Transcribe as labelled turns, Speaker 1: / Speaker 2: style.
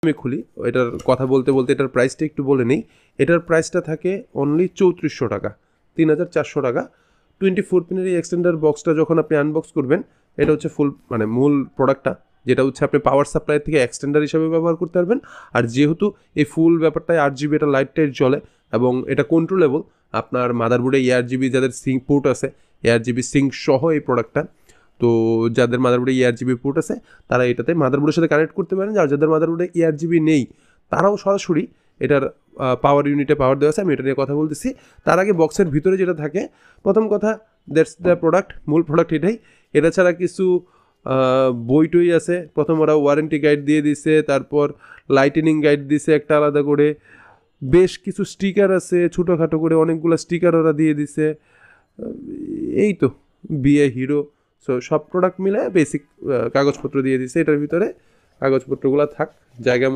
Speaker 1: আমি খুলি, এটার কথা বলতে বলতে এটার প্রাইসটা একটু বলে নিই। এটার প্রাইসটা থাকে অনলি 3400 টাকা, 3400 টাকা। 24 পিনের এই এক্সটেন্ডার বক্সটা যখন আপনি আনবক্স করবেন, এটা হচ্ছে ফুল মানে মূল প্রোডাক্টটা, যেটা হচ্ছে আপনি পাওয়ার সাপ্লাই থেকে এক্সটেন্ডার হিসাবে ব্যবহার করতে পারবেন। আর যেহেতু এই ফুল ব্যাপারটায় 8GB এটা লাইট টাইট জ্বলে এবং এটা কন্ট্রোলেবল, আপনার মাদারবোর্ডে ARGB যাদের সিঙ্ক পোর্ট আছে, ARGB সিঙ্ক সহ এই প্রোডাক্টটা, তো যাদের মাদারবোর্ডে ARGB পোর্ট আছে তারা এটাতে মাদারবোর্ডের সাথে কানেক্ট করতে পারেন। আর যাদের মাদারবোর্ডে ARGB নেই তারাও সরাসরি এটার পাওয়ার ইউনিটে পাওয়ার দেওয়া আছে, আমি এটা নিয়ে কথা বলতেছি। তার আগে বক্সের ভিতরে যেটা থাকে, প্রথম কথা দ্যাটস দ্য প্রোডাক্ট, মূল প্রোডাক্ট এটাই। এটা ছাড়া কিছু বই টই আছে। প্রথম ওরা ওয়ারেন্টি গাইড দিয়ে দিছে, তারপর লাইটেনিং গাইড দিছে একটা আলাদা করে, বেশ কিছু স্টিকার আছে ছোটোখাটো করে, অনেকগুলো স্টিকার ওরা দিয়ে দিছে। এই তো বিএ হিরো, সো সব প্রোডাক্ট মিলে বেসিক কাগজপত্র দিয়ে দিছে। এটার ভিতরে কাগজপত্রগুলো থাক জায়গা